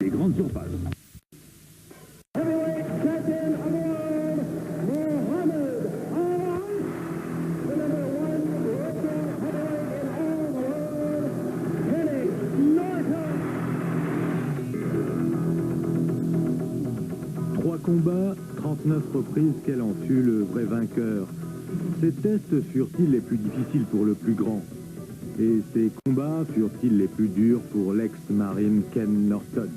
les grandes surfaces. Trois combats, 39 reprises, quel en fut le vrai vainqueur. Ces tests furent-ils les plus difficiles pour le plus grand? Et ces combats furent-ils les plus durs pour l'ex-marine Ken Norton?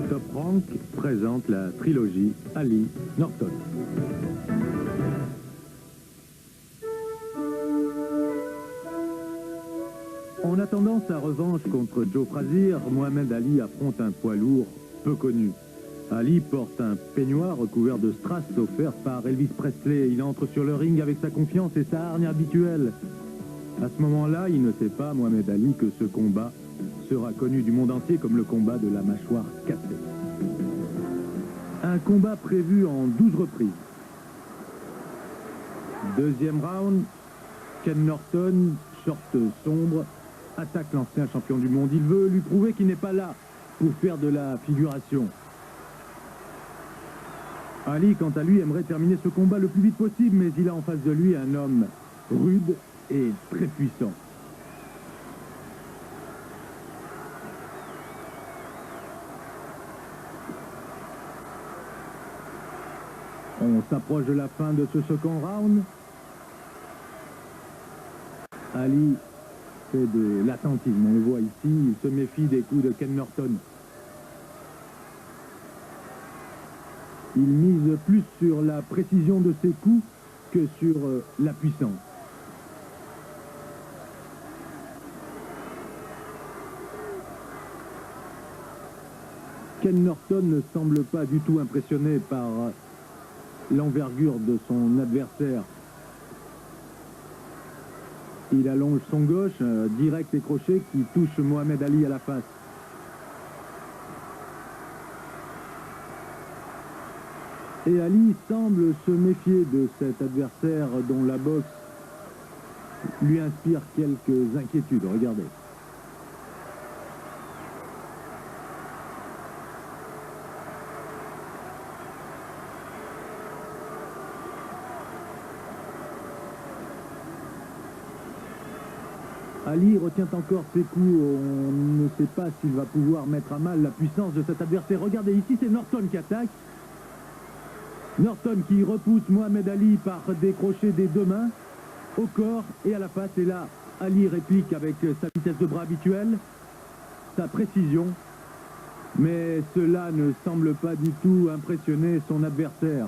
Top Rank présente la trilogie Ali Norton. En attendant sa revanche contre Joe Frazier, Mohamed Ali affronte un poids lourd peu connu. Ali porte un peignoir recouvert de strass offert par Elvis Presley. Il entre sur le ring avec sa confiance et sa hargne habituelle. À ce moment-là, il ne sait pas, Mohamed Ali, que ce combat sera connu du monde entier comme le combat de la mâchoire cassée. Un combat prévu en 12 reprises. Deuxième round, Ken Norton, short sombre, attaque l'ancien champion du monde. Il veut lui prouver qu'il n'est pas là pour faire de la figuration. Ali, quant à lui, aimerait terminer ce combat le plus vite possible, mais il a en face de lui un homme rude et très puissant. On s'approche de la fin de ce second round. Ali fait de l'attentisme, on le voit ici, il se méfie des coups de Ken Norton. Il mise plus sur la précision de ses coups que sur la puissance. Ken Norton ne semble pas du tout impressionné par l'envergure de son adversaire. Il allonge son gauche, direct et crochet, qui touche Mohamed Ali à la face. Et Ali semble se méfier de cet adversaire dont la boxe lui inspire quelques inquiétudes. Regardez. Ali retient encore ses coups, on ne sait pas s'il va pouvoir mettre à mal la puissance de cet adversaire. Regardez, ici c'est Norton qui attaque. Norton qui repousse Mohamed Ali par des crochets des deux mains, au corps et à la face. Et là, Ali réplique avec sa vitesse de bras habituelle, sa précision. Mais cela ne semble pas du tout impressionner son adversaire.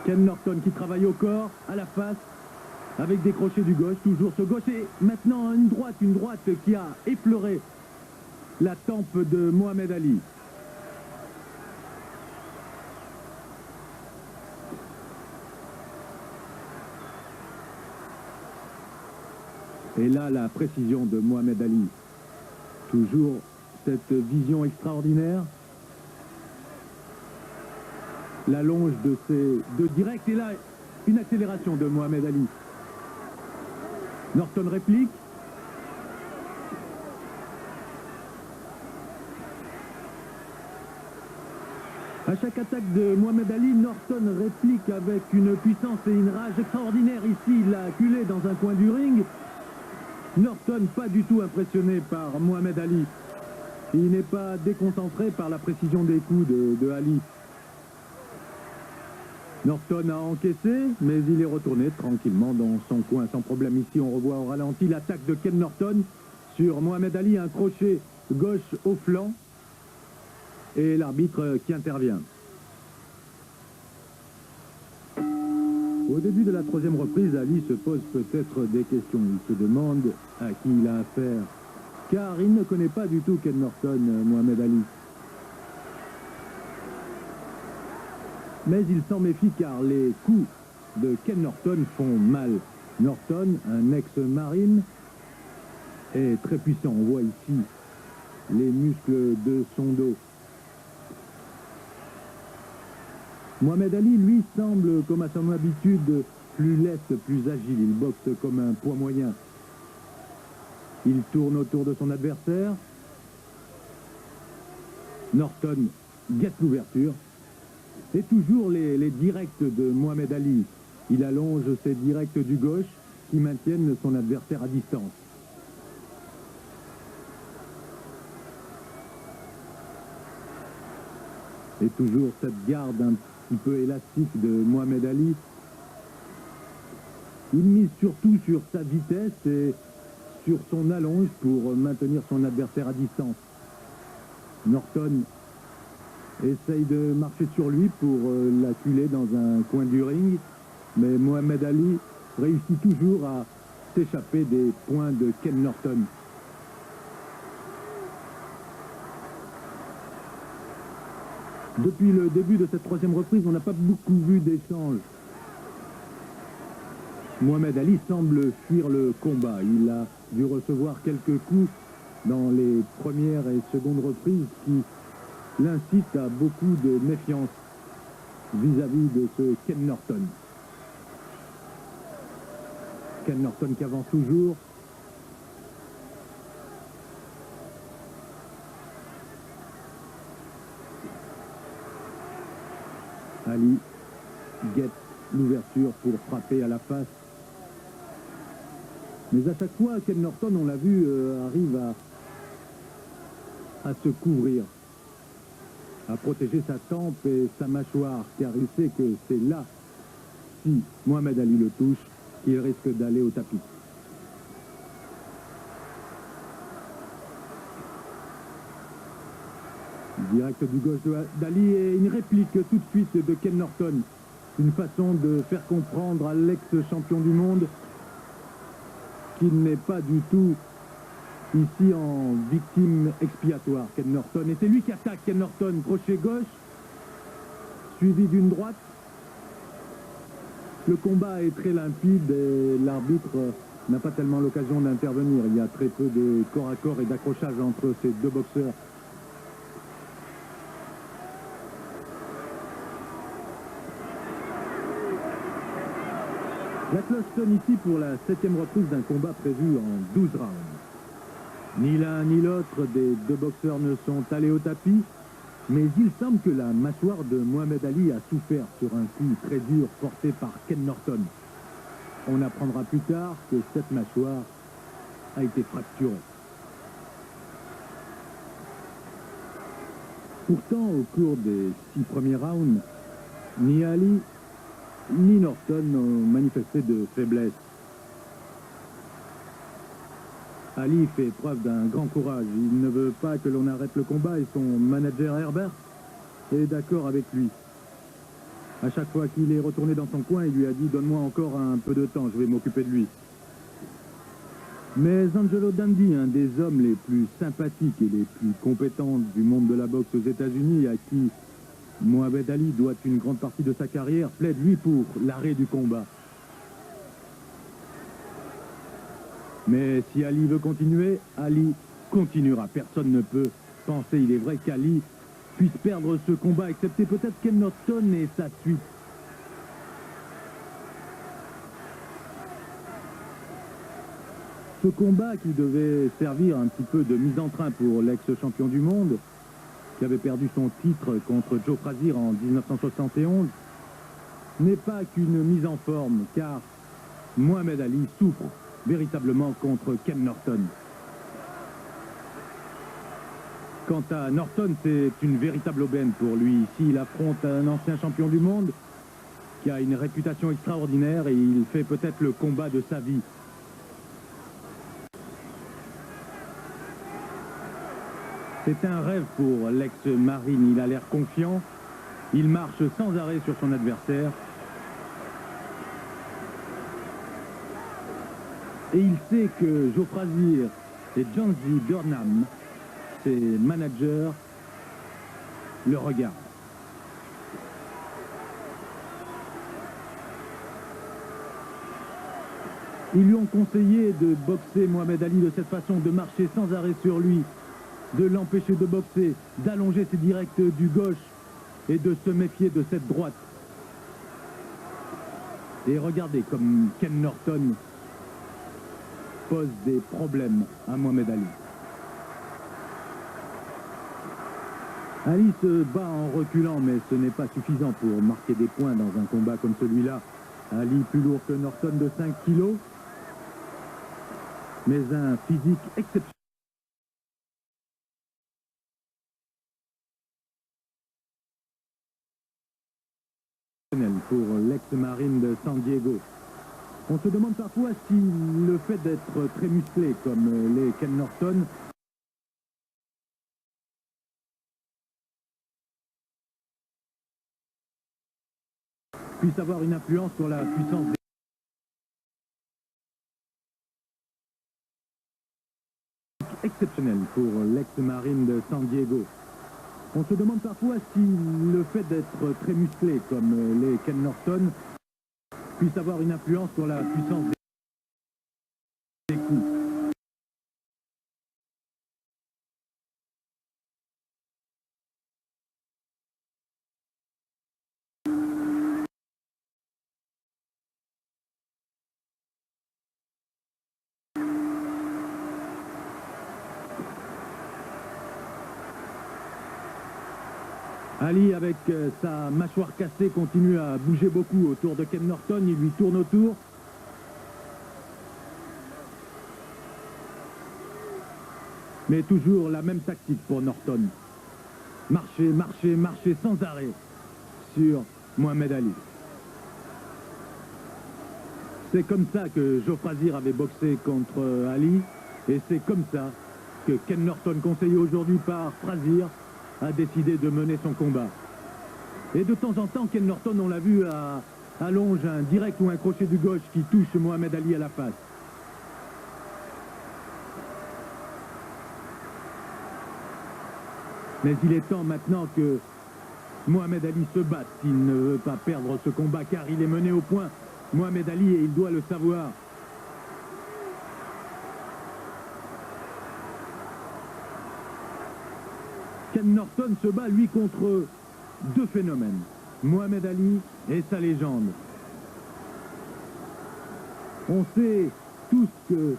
Ken Norton qui travaille au corps, à la face, avec des crochets du gauche, toujours ce gauche. Et maintenant une droite qui a effleuré la tempe de Mohamed Ali. Et là, la précision de Mohamed Ali. Toujours cette vision extraordinaire. La longe de ces deux directs. Et là, une accélération de Mohamed Ali. Norton réplique. À chaque attaque de Mohamed Ali, Norton réplique avec une puissance et une rage extraordinaire. Ici, il l'a acculé dans un coin du ring. Norton pas du tout impressionné par Mohamed Ali. Il n'est pas déconcentré par la précision des coups de Ali. Norton a encaissé, mais il est retourné tranquillement dans son coin sans problème. Ici, on revoit au ralenti l'attaque de Ken Norton sur Mohamed Ali, un crochet gauche au flanc. Et l'arbitre qui intervient. Au début de la troisième reprise, Ali se pose peut-être des questions. Il se demande à qui il a affaire. Car il ne connaît pas du tout Ken Norton, Mohamed Ali. Mais il s'en méfie car les coups de Ken Norton font mal. Norton, un ex-marine, est très puissant. On voit ici les muscles de son dos. Mohamed Ali, lui, semble, comme à son habitude, plus leste, plus agile. Il boxe comme un poids moyen. Il tourne autour de son adversaire. Norton guette l'ouverture. Et toujours les directs de Mohamed Ali. Il allonge ses directs du gauche qui maintiennent son adversaire à distance. Et toujours cette garde un petit peu élastique de Mohamed Ali. Il mise surtout sur sa vitesse et sur son allonge pour maintenir son adversaire à distance. Norton essaye de marcher sur lui pour l'acculer dans un coin du ring, mais Mohamed Ali réussit toujours à s'échapper des points de Ken Norton. Depuis le début de cette troisième reprise, on n'a pas beaucoup vu d'échanges. Mohamed Ali semble fuir le combat. Il a dû recevoir quelques coups dans les premières et secondes reprises qui l'incitent à beaucoup de méfiance vis-à-vis de ce Ken Norton. Ken Norton qui avance toujours. Ali guette l'ouverture pour frapper à la face. Mais à chaque fois, Ken Norton, on l'a vu, arrive à se couvrir, à protéger sa tempe et sa mâchoire, car il sait que c'est là, si Mohamed Ali le touche, qu'il risque d'aller au tapis. Direct du gauche d'Ali et une réplique tout de suite de Ken Norton. Une façon de faire comprendre à l'ex-champion du monde qu'il n'est pas du tout ici en victime expiatoire, Ken Norton. Et c'est lui qui attaque Ken Norton, crochet gauche, suivi d'une droite. Le combat est très limpide et l'arbitre n'a pas tellement l'occasion d'intervenir. Il y a très peu de corps à corps et d'accrochage entre ces deux boxeurs. La cloche sonne ici pour la 7e reprise d'un combat prévu en 12 rounds. Ni l'un ni l'autre des deux boxeurs ne sont allés au tapis, mais il semble que la mâchoire de Mohamed Ali a souffert sur un coup très dur porté par Ken Norton. On apprendra plus tard que cette mâchoire a été fracturée. Pourtant, au cours des 6 premiers rounds, ni Ali ni Norton n'ont manifesté de faiblesse. Ali fait preuve d'un grand courage. Il ne veut pas que l'on arrête le combat et son manager Herbert est d'accord avec lui. À chaque fois qu'il est retourné dans son coin, il lui a dit « Donne-moi encore un peu de temps, je vais m'occuper de lui ». Mais Angelo Dundee, un des hommes les plus sympathiques et les plus compétents du monde de la boxe aux États-Unis, à qui Mohamed Ali doit une grande partie de sa carrière, plaide lui pour l'arrêt du combat. Mais si Ali veut continuer, Ali continuera. Personne ne peut penser, il est vrai, qu'Ali puisse perdre ce combat, excepté peut-être Ken Norton et sa suite. Ce combat qui devait servir un petit peu de mise en train pour l'ex-champion du monde, qui avait perdu son titre contre Joe Frazier en 1971, n'est pas qu'une mise en forme, car Mohamed Ali souffre véritablement contre Ken Norton. Quant à Norton, c'est une véritable aubaine pour lui. Ici, il affronte un ancien champion du monde qui a une réputation extraordinaire et il fait peut-être le combat de sa vie. C'est un rêve pour l'ex-marine. Il a l'air confiant. Il marche sans arrêt sur son adversaire. Et il sait que Joe Frazier et Jonesy Burnham, ses managers, le regardent. Ils lui ont conseillé de boxer Mohamed Ali de cette façon, de marcher sans arrêt sur lui, de l'empêcher de boxer, d'allonger ses directs du gauche et de se méfier de cette droite. Et regardez comme Ken Norton pose des problèmes à Mohamed Ali. Ali se bat en reculant, mais ce n'est pas suffisant pour marquer des points dans un combat comme celui-là. Ali plus lourd que Norton de 5 kilos, mais un physique exceptionnel pour l'ex-marine de San Diego. On se demande parfois si le fait d'être très musclé comme les Ken Norton puisse avoir une influence sur la puissance exceptionnelle pour l'ex-marine de San Diego. On se demande parfois si le fait d'être très musclé comme les Ken Norton puisse avoir une influence sur la puissance des coups. Ali, avec sa mâchoire cassée, continue à bouger beaucoup autour de Ken Norton. Il lui tourne autour. Mais toujours la même tactique pour Norton. Marcher, marcher, marcher sans arrêt sur Mohamed Ali. C'est comme ça que Joe Frazier avait boxé contre Ali. Et c'est comme ça que Ken Norton, conseillé aujourd'hui par Frazier, a décidé de mener son combat. Et de temps en temps, Ken Norton, on l'a vu, allonge un direct ou un crochet du gauche qui touche Mohamed Ali à la face. Mais il est temps maintenant que Mohamed Ali se batte s'il ne veut pas perdre ce combat, car il est mené au point, Mohamed Ali, et il doit le savoir. Ken Norton se bat, lui, contre deux phénomènes, Mohamed Ali et sa légende. On sait tous que